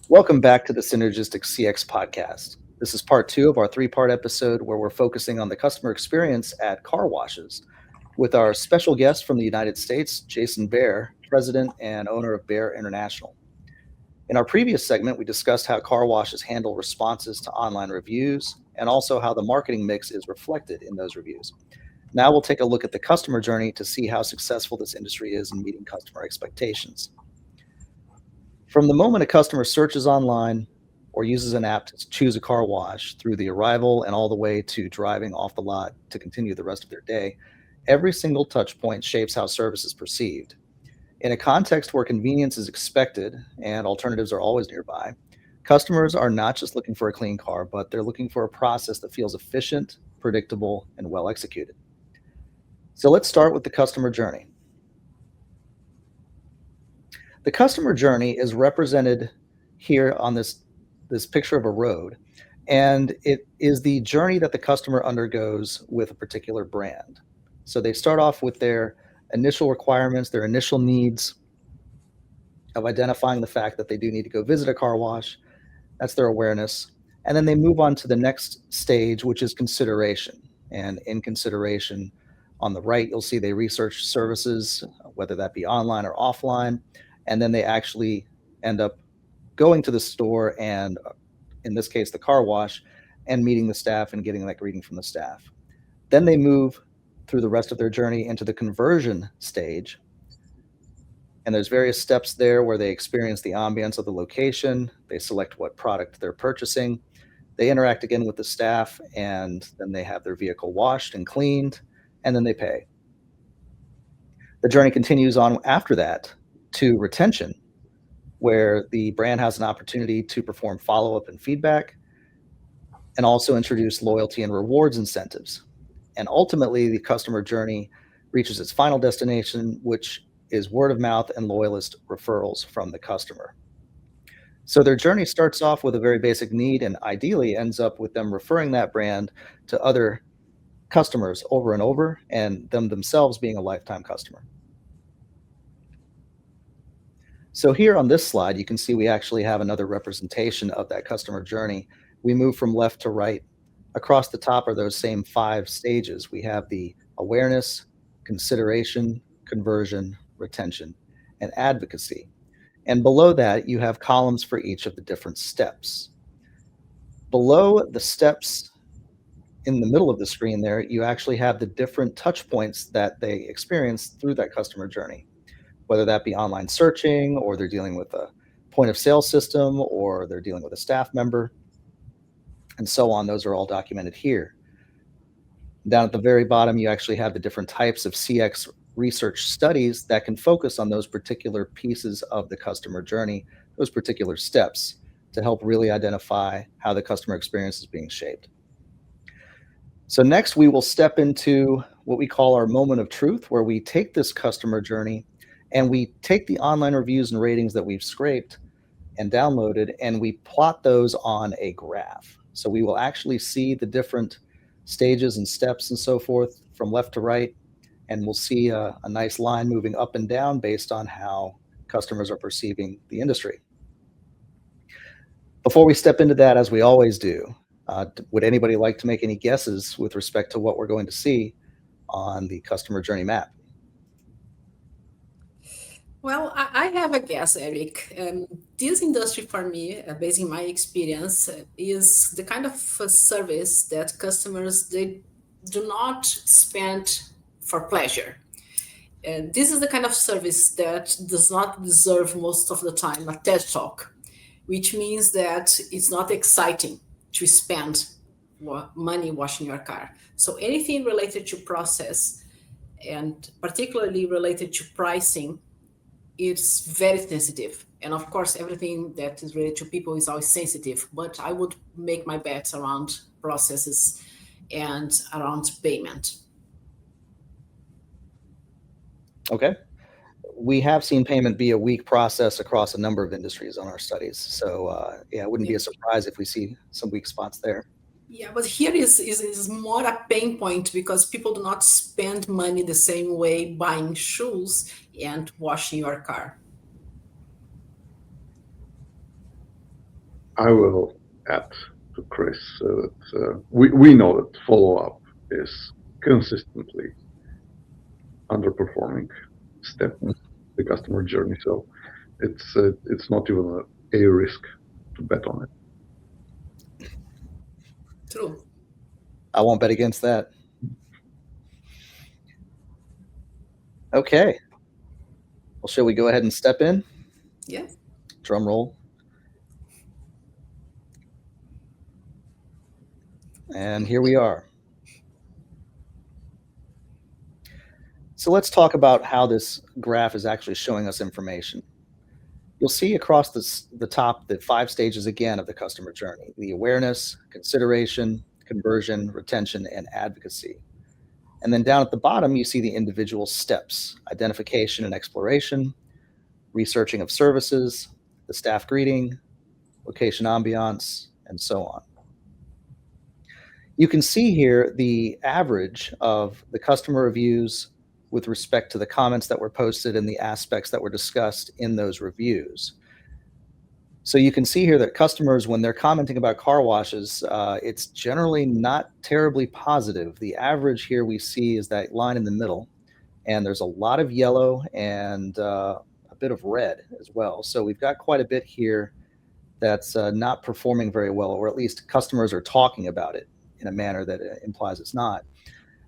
Welcome back to the Synergistic CX Podcast. This is part 2 of our 3-part episode where we're focusing on the customer experience at car washes with our special guest from the United States, Jason Baer, president and owner of Baer International. In our previous segment, we discussed how car washes handle responses to online reviews and also how the marketing mix is reflected in those reviews. Now we'll take a look at the customer journey to see how successful this industry is in meeting customer expectations. From the moment a customer searches online or uses an app to choose a car wash through the arrival and all the way to driving off the lot to continue the rest of their day, every single touch point shapes how service is perceived. In a context where convenience is expected and alternatives are always nearby, customers are not just looking for a clean car, but they're looking for a process that feels efficient, predictable, and well executed. So let's start with the customer journey. The customer journey is represented here on this picture of a road, and it is the journey that the customer undergoes with a particular brand. So they start off with their initial requirements, their initial needs of identifying the fact that they do need to go visit a car wash. That's their awareness. And then they move on to the next stage, which is consideration. And in consideration, on the right, you'll see they research services, whether that be online or offline. And then they actually end up going to the store and, in this case, the car wash, and meeting the staff and getting that greeting from the staff. Then they move through the rest of their journey into the conversion stage. And there's various steps there where they experience the ambience of the location, they select what product they're purchasing, they interact again with the staff, and then they have their vehicle washed and cleaned, and then they pay. The journey continues on after that to retention, where the brand has an opportunity to perform follow-up and feedback, and also introduce loyalty and rewards incentives. And ultimately, the customer journey reaches its final destination, which is word of mouth and loyalist referrals from the customer. So their journey starts off with a very basic need and ideally ends up with them referring that brand to other customers over and over, and them themselves being a lifetime customer. So here on this slide, you can see we actually have another representation of that customer journey. We move from left to right. Across the top are those same 5 stages. We have the awareness, consideration, conversion, retention, and advocacy. And below that, you have columns for each of the different steps. Below the steps in the middle of the screen there, you actually have the different touch points that they experience through that customer journey, whether that be online searching, or they're dealing with a point of sale system, or they're dealing with a staff member, and so on. Those are all documented here. Down at the very bottom, you actually have the different types of CX research studies that can focus on those particular pieces of the customer journey, those particular steps, to help really identify how the customer experience is being shaped. So next, we will step into what we call our moment of truth, where we take this customer journey and we take the online reviews and ratings that we've scraped and downloaded, and we plot those on a graph. So we will actually see the different stages and steps and so forth from left to right, and we'll see a nice line moving up and down based on how customers are perceiving the industry. Before we step into that, as we always do, would anybody like to make any guesses with respect to what we're going to see on the customer journey map? Well, I have a guess, Erik. This industry for me, based on my experience, is the kind of service that customers, they do not spend for pleasure. And this is the kind of service that does not deserve most of the time a TED Talk, which means that it's not exciting to spend money washing your car. So anything related to process, and particularly related to pricing, it's very sensitive. And of course, everything that is related to people is always sensitive, but I would make my bets around processes and around payment. Okay. We have seen payment be a weak process across a number of industries on our studies. So yeah, it wouldn't be a surprise if we see some weak spots there. Yeah, but here is more a pain point because people do not spend money the same way buying shoes and washing your car. I will add to Chris that we know that follow-up is consistently underperforming step in the customer journey. So it's not even a risk to bet on it. True. I won't bet against that. Okay. Well, shall we go ahead and step in? Yeah. Drum roll. And here we are. So let's talk about how this graph is actually showing us information. You'll see across the top the 5 stages again of the customer journey: the awareness, consideration, conversion, retention, and advocacy. And then down at the bottom, you see the individual steps: identification and exploration, researching of services, the staff greeting, location ambiance, and so on. You can see here the average of the customer reviews with respect to the comments that were posted and the aspects that were discussed in those reviews. So you can see here that customers, when they're commenting about car washes, it's generally not terribly positive. The average here we see is that line in the middle, and there's a lot of yellow and a bit of red as well. So we've got quite a bit here that's not performing very well, or at least customers are talking about it in a manner that implies it's not.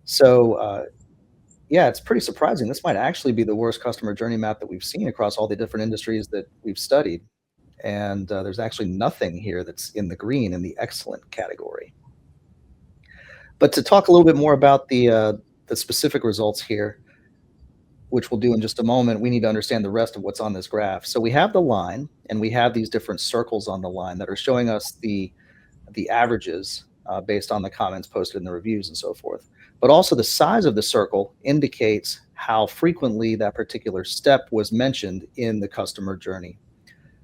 So yeah, it's pretty surprising. This might actually be the worst customer journey map that we've seen across all the different industries that we've studied. And there's actually nothing here that's in the green in the excellent category. But to talk a little bit more about the specific results here, which we'll do in just a moment, we need to understand the rest of what's on this graph. So we have the line, and we have these different circles on the line that are showing us the averages based on the comments posted in the reviews and so forth. But also the size of the circle indicates how frequently that particular step was mentioned in the customer journey.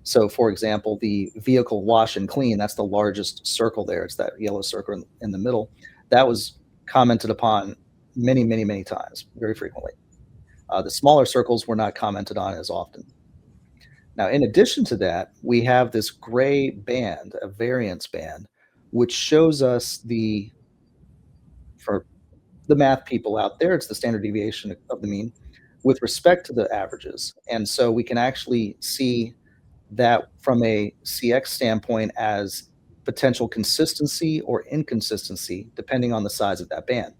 So for example, the vehicle wash and clean, that's the largest circle there. It's that yellow circle in the middle. That was commented upon many, many, many times, very frequently. The smaller circles were not commented on as often. Now, in addition to that, we have this gray band, a variance band, which shows us for the math people out there, it's the standard deviation of the mean with respect to the averages. And so we can actually see that from a CX standpoint as potential consistency or inconsistency, depending on the size of that band.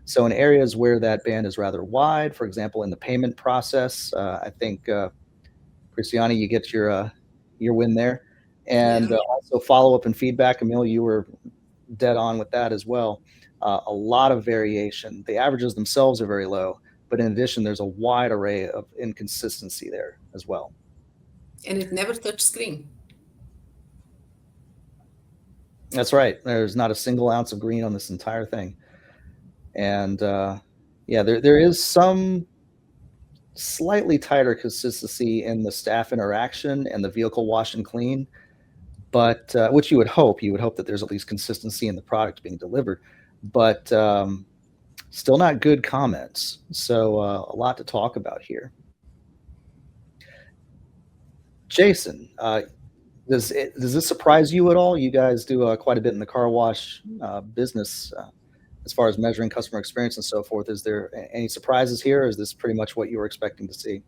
So in areas where that band is rather wide, for example, in the payment process, I think, Christiane, you get your win there. And Yeah. also follow-up and feedback. Emil, you were dead on with that as well. A lot of variation. The averages themselves are very low, but in addition, there's a wide array of inconsistency there as well. And it never touched screen. That's right. There's not a single ounce of green on this entire thing. And yeah, there is some slightly tighter consistency in the staff interaction and the vehicle wash and clean, but which you would hope that there's at least consistency in the product being delivered, but still not good comments. So a lot to talk about here. Jason, does this surprise you at all? You guys do quite a bit in the car wash business as far as measuring customer experience and so forth. Is there any surprises here, or is this pretty much what you were expecting to see?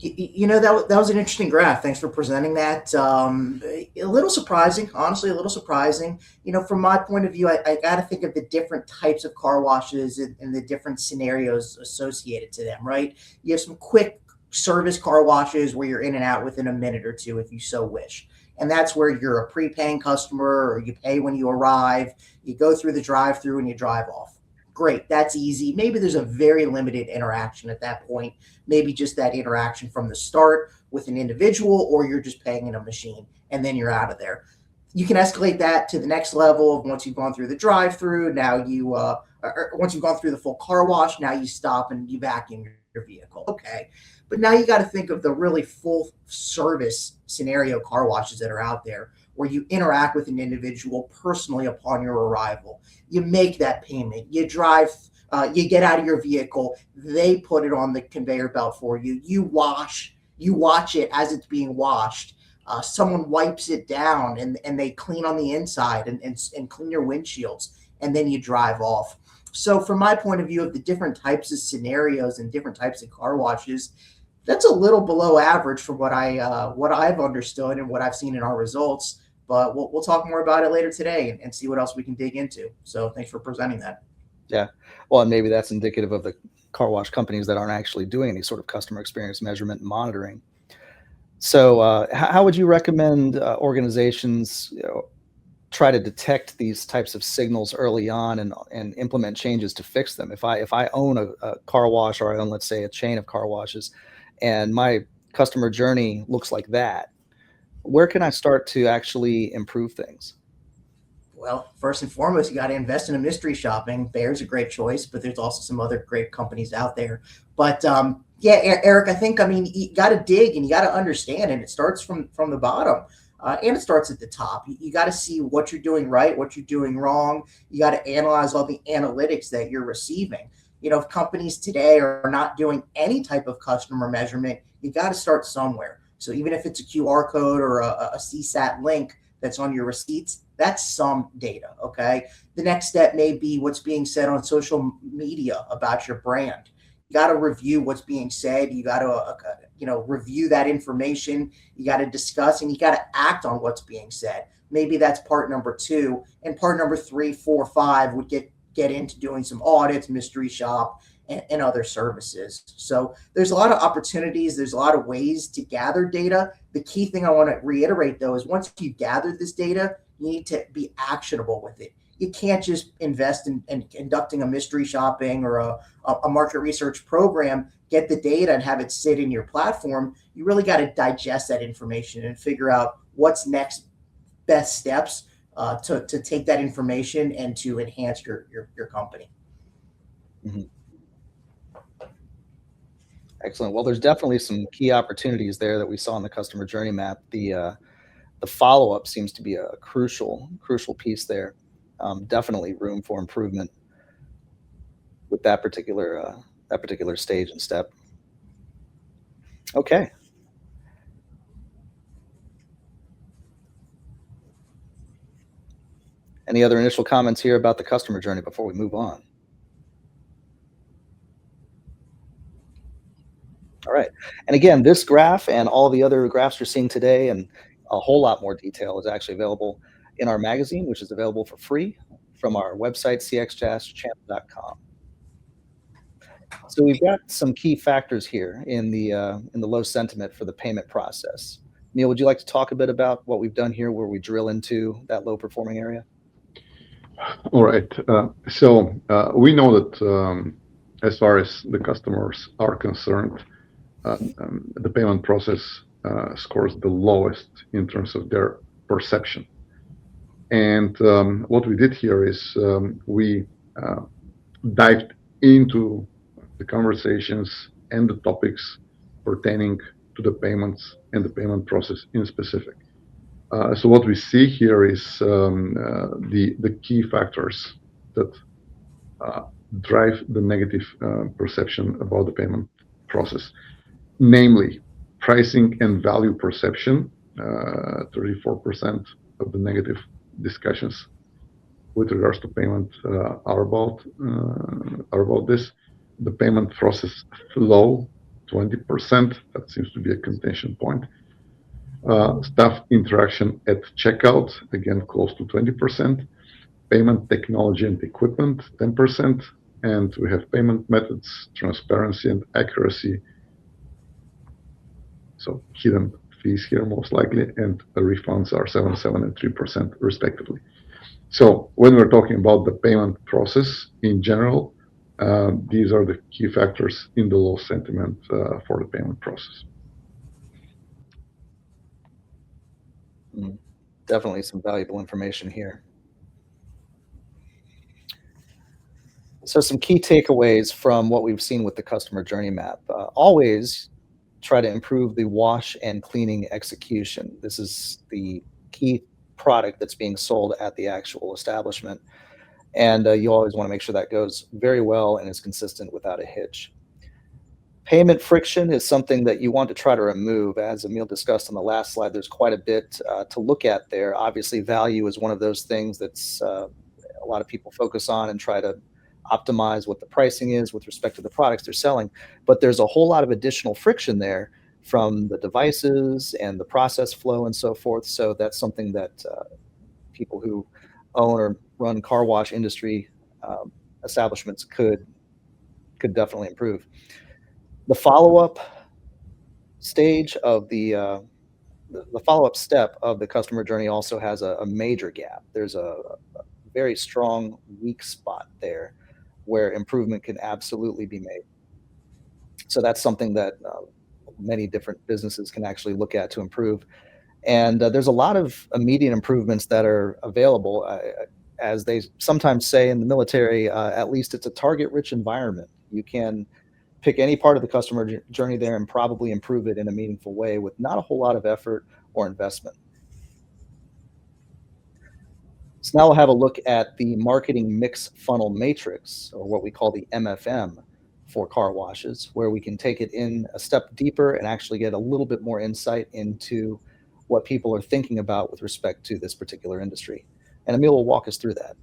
That was an interesting graph. Thanks for presenting that. A little surprising, honestly, a little surprising. From my point of view, I got to think of the different types of car washes and the different scenarios associated to them, right? You have some quick service car washes where you're in and out within a minute or two, if you so wish. And that's where you're a pre-paying customer, or you pay when you arrive, you go through the drive-through and you drive off. Great, that's easy. Maybe there's a very limited interaction at that point. Maybe just that interaction from the start with an individual, or you're just paying in a machine and then you're out of there. You can escalate that to the next level once you've gone through the drive-through. Now once you've gone through the full car wash, now you stop and you vacuum your vehicle. Okay. But now you got to think of the really full service scenario car washes that are out there, where you interact with an individual personally upon your arrival. You make that payment, you drive, you get out of your vehicle, they put it on the conveyor belt for you. You watch it as it's being washed. Someone wipes it down and they clean on the inside and clean your windshields, and then you drive off. So from my point of view of the different types of scenarios and different types of car washes, that's a little below average for what I've understood and what I've seen in our results. But we'll talk more about it later today and see what else we can dig into. So thanks for presenting that. Yeah. Well, and maybe that's indicative of the car wash companies that aren't actually doing any sort of customer experience measurement and monitoring. So how would you recommend organizations try to detect these types of signals early on and implement changes to fix them? If I own a car wash, or I own, let's say, a chain of car washes, and my customer journey looks like that, where can I start to actually improve things? Well, first and foremost, you got to invest in a mystery shopping. Bear's a great choice, but there's also some other great companies out there. But yeah, Erik, I mean, you got to dig and you got to understand, and it starts from the bottom. And it starts at the top. You got to see what you're doing right, what you're doing wrong. You got to analyze all the analytics that you're receiving. If companies today are not doing any type of customer measurement, you got to start somewhere. So even if it's a QR code or a CSAT link that's on your receipts, that's some data, okay? The next step may be what's being said on social media about your brand. You got to review what's being said. You got to, review that information. You got to discuss and you got to act on what's being said. Maybe that's part number 2. And part number 3, 4, 5 would get into doing some audits, mystery shop, and other services. So there's a lot of opportunities. There's a lot of ways to gather data. The key thing I want to reiterate, though, is once you gather this data, you need to be actionable with it. You can't just invest in conducting a mystery shopping or a market research program, get the data and have it sit in your platform. You really got to digest that information and figure out what's next best steps to take that information and to enhance your company. Mm-hmm. Excellent. Well, there's definitely some key opportunities there that we saw in the customer journey map. The follow-up seems to be a crucial piece there. Definitely room for improvement with that particular stage and step. Okay. Any other initial comments here about the customer journey before we move on? All right. And again, this graph and all the other graphs you're seeing today and a whole lot more detail is actually available in our magazine, which is available for free from our website, cx-champ.com. So we've got some key factors here in the low sentiment for the payment process. Neil, would you like to talk a bit about what we've done here where we drill into that low performing area? All right. So we know that as far as the customers are concerned, the payment process scores the lowest in terms of their perception. And what we did here is we dived into the conversations and the topics pertaining to the payments and the payment process in specific. So what we see here is the key factors that drive the negative perception about the payment process, namely pricing and value perception. 34% of the negative discussions with regards to payment are about this. The payment process flow, 20%. That seems to be a contention point. Staff interaction at checkout, again, close to 20%. Payment technology and equipment, 10%. And we have payment methods, transparency and accuracy. So hidden fees here most likely, and the refunds are 7% and 3% respectively. So when we're talking about the payment process in general, these are the key factors in the low sentiment for the payment process. Definitely some valuable information here. So some key takeaways from what we've seen with the customer journey map. Always try to improve the wash and cleaning execution. This is the key product that's being sold at the actual establishment. And you always want to make sure that goes very well and is consistent without a hitch. Payment friction is something that you want to try to remove. As Emil discussed on the last slide, there's quite a bit to look at there. Obviously, value is one of those things that's a lot of people focus on and try to optimize what the pricing is with respect to the products they're selling. But there's a whole lot of additional friction there from the devices and the process flow and so forth. So that's something that people who own or run car wash industry establishments could definitely improve. The follow-up stage of the follow-up step of the customer journey also has a major gap. There's a very strong weak spot there where improvement can absolutely be made. So that's something that many different businesses can actually look at to improve. And there's a lot of immediate improvements that are available. As they sometimes say in the military, at least it's a target-rich environment. You can pick any part of the customer journey there and probably improve it in a meaningful way with not a whole lot of effort or investment. So now we'll have a look at the marketing mix funnel matrix, or what we call the MFM for car washes, where we can take it in a step deeper and actually get a little bit more insight into what people are thinking about with respect to this particular industry. And Emil will walk us through that.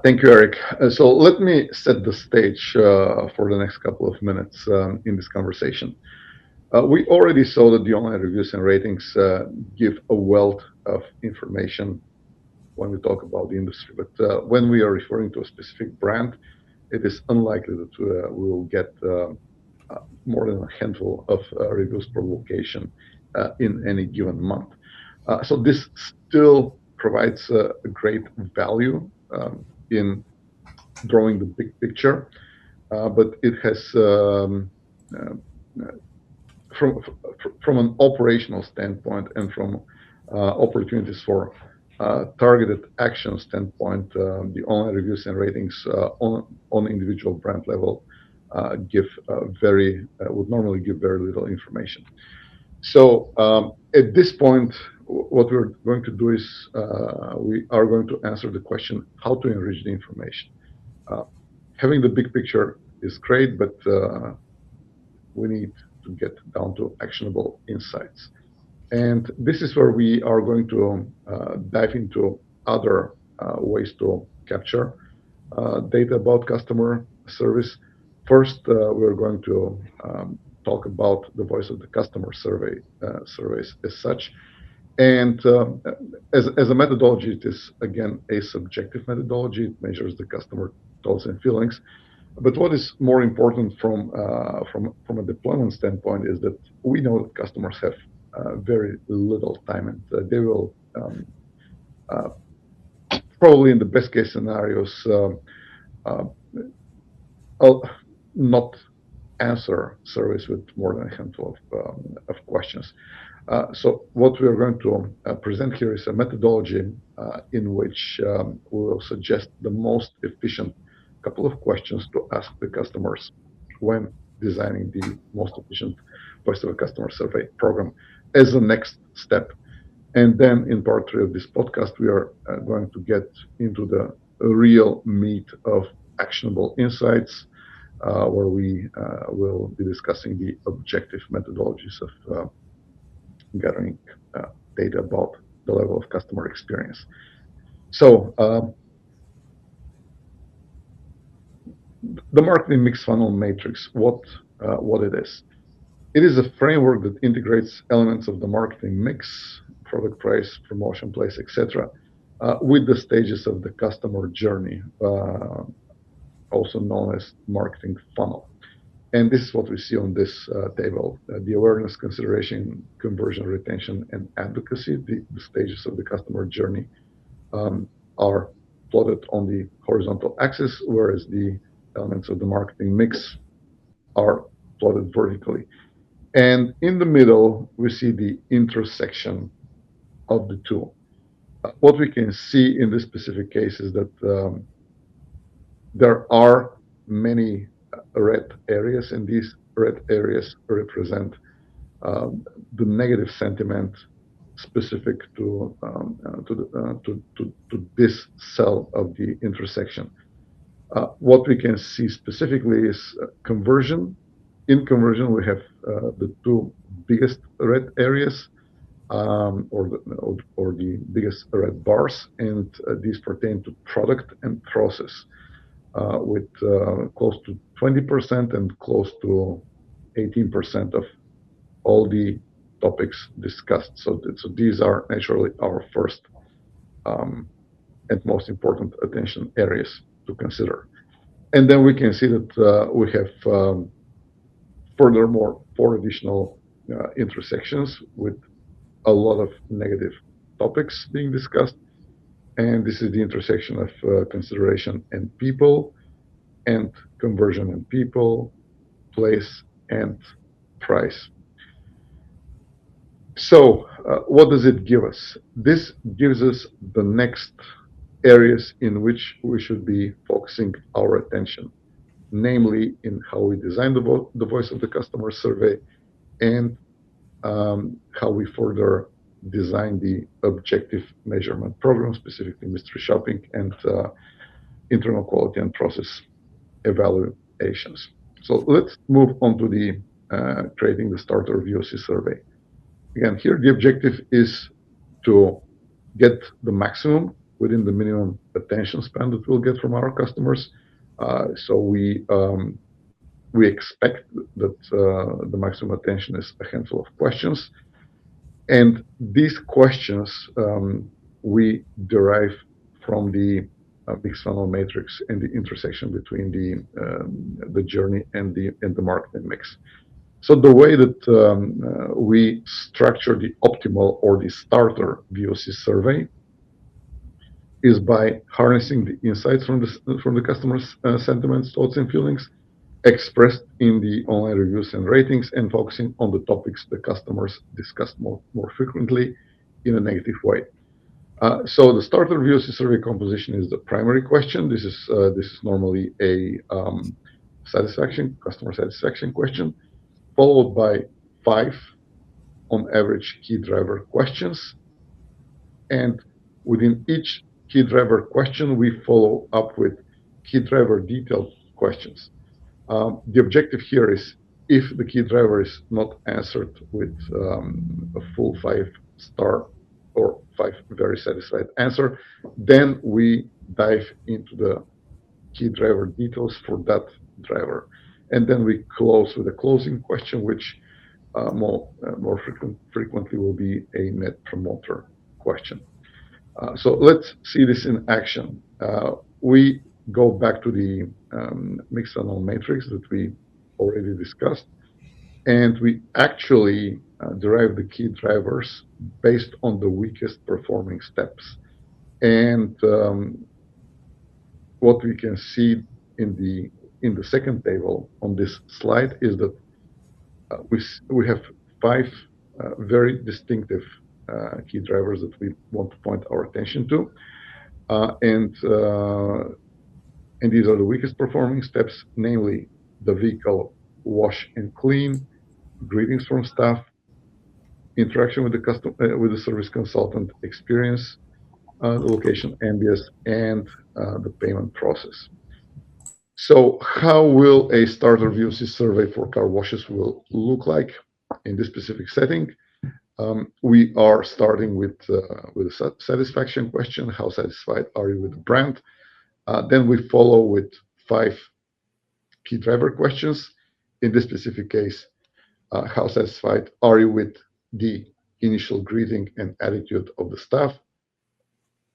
Thank you, Erik. So let me set the stage for the next couple of minutes in this conversation. We already saw that the online reviews and ratings give a wealth of information when we talk about the industry. But when we are referring to a specific brand, it is unlikely that we will get more than a handful of reviews per location in any given month. So this still provides a great value in drawing the big picture, but it has, from an operational standpoint and from opportunities for targeted action standpoint, the online reviews and ratings on individual brand level would normally give very little information. So at this point, what we're going to do is we are going to answer the question how to enrich the information. Having the big picture is great, but we need to get down to actionable insights. And this is where we are going to dive into other ways to capture data about customer service. First, we're going to talk about the voice of the customer surveys as such. And as a methodology, it is, again, a subjective methodology. It measures the customer thoughts and feelings. But what is more important from a deployment standpoint is that we know that customers have very little time, and they will probably, in the best case scenarios, not answer surveys with more than a handful of questions. So what we are going to present here is a methodology in which we will suggest the most efficient couple of questions to ask the customers when designing the most efficient voice of a customer survey program as a next step. And then in part 3 of this podcast, we are going to get into the real meat of actionable insights, where we will be discussing the objective methodologies of gathering data about the level of customer experience. So the marketing mix funnel matrix, what it is. It is a framework that integrates elements of the marketing mix, product price, promotion place, etc., with the stages of the customer journey, also known as marketing funnel. And this is what we see on this table. The awareness, consideration, conversion, retention, and advocacy, the stages of the customer journey, are plotted on the horizontal axis, whereas the elements of the marketing mix are plotted vertically. And in the middle, we see the intersection of the two. What we can see in this specific case is that there are many red areas, and these red areas represent the negative sentiment specific to this cell of the intersection. What we can see specifically is conversion. In conversion, we have the two biggest red areas, or the biggest red bars, and these pertain to product and process, with close to 20% and close to 18% of all the topics discussed. So these are naturally our first and most important attention areas to consider. And then we can see that we have furthermore 4 additional intersections with a lot of negative topics being discussed. And this is the intersection of consideration and people, and conversion and people, place and price. So what does it give us? This gives us the next areas in which we should be focusing our attention, namely in how we design the voice of the customer survey, and how we further design the objective measurement program, specifically mystery shopping and internal quality and process evaluations. So let's move on to the creating the starter VOC survey. Again, here the objective is to get the maximum within the minimum attention span that we'll get from our customers. So we expect that the maximum attention is a handful of questions, and these questions we derive from the mixed funnel matrix and the intersection between the journey and the marketing mix. So the way that we structure the optimal or the starter VOC survey is by harnessing the insights from the customers' sentiments, thoughts, and feelings expressed in the online reviews and ratings, and focusing on the topics the customers discuss more frequently in a negative way. So the starter VOC survey composition is the primary question. This is normally a customer satisfaction question, followed by 5 on average key driver questions. And within each key driver question, we follow up with key driver detailed questions. The objective here is, if the key driver is not answered with a full 5-star or 5 very satisfied answer, then we dive into the key driver details for that driver. And then we close with a closing question, which more frequently will be a net promoter question. So let's see this in action. We go back to the mixed funnel matrix that we already discussed, and we actually derive the key drivers based on the weakest performing steps. And what we can see in the second table on this slide is that we have 5 very distinctive key drivers that we want to point our attention to, and these are the weakest performing steps, namely the vehicle wash and clean, greetings from staff, interaction with the service consultant, experience, the location ambience, and the payment process. So how will a starter VOC survey for car washes will look like in this specific setting? We are starting with a satisfaction question. How satisfied are you with the brand? Then we follow with 5 key driver questions. In this specific case, how satisfied are you with the initial greeting and attitude of the staff,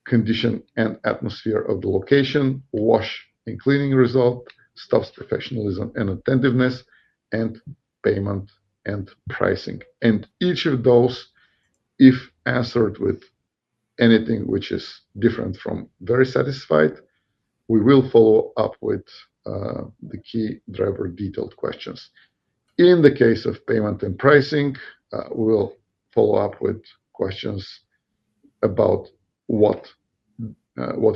condition and atmosphere of the location, wash and cleaning result, staff's professionalism and attentiveness, and payment and pricing. And each of those, if answered with anything which is different from very satisfied, we will follow up with the key driver detailed questions. In the case of payment and pricing, we will follow up with questions about what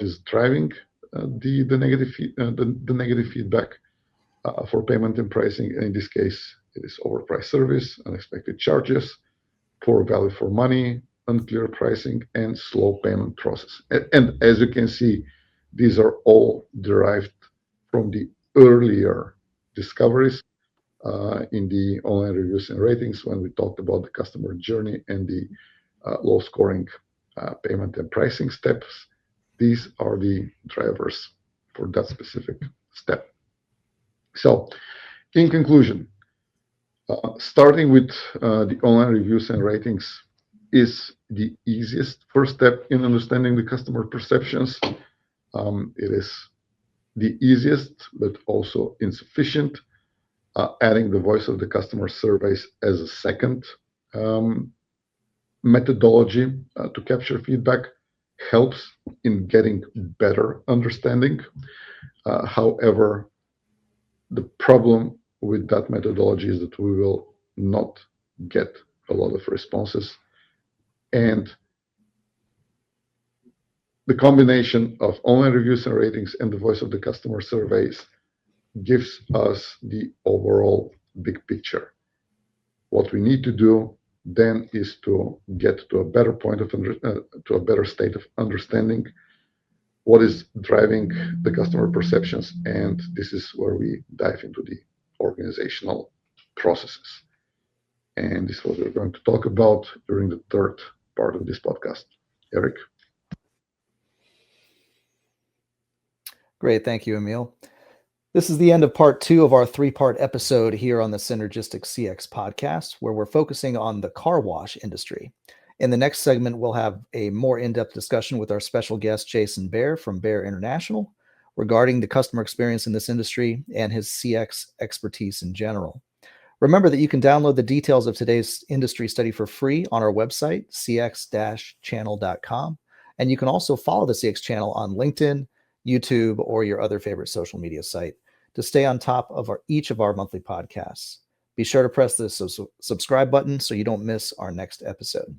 is driving the negative feedback for payment and pricing. And in this case, it is overpriced service, unexpected charges, poor value for money, unclear pricing, and slow payment process. And as you can see, these are all derived from the earlier discoveries in the online reviews and ratings when we talked about the customer journey and the low scoring payment and pricing steps. These are the drivers for that specific step. So, in conclusion, starting with the online reviews and ratings is the easiest first step in understanding the customer perceptions. It is the easiest, but also insufficient. Adding the voice of the customer surveys as a second methodology to capture feedback helps in getting better understanding. However, the problem with that methodology is that we will not get a lot of responses. And the combination of online reviews and ratings and the voice of the customer surveys gives us the overall big picture. What we need to do then is to get to a better point of to a better state of understanding what is driving the customer perceptions, and this is where we dive into the organizational processes. And this is what we're going to talk about during the third part of this podcast. Erik? Great. Thank you, Emil. This is the end of part 2 of our 3-part episode here on the Synergistic CX podcast, where we're focusing on the car wash industry. In the next segment, we'll have a more in-depth discussion with our special guest, Jason Baer from Baer International, regarding the customer experience in this industry and his CX expertise in general. Remember that you can download the details of today's industry study for free on our website, cx-channel.com. And you can also follow the CX channel on LinkedIn, YouTube, or your other favorite social media site to stay on top of each of our monthly podcasts. Be sure to press the subscribe button so you don't miss our next episode.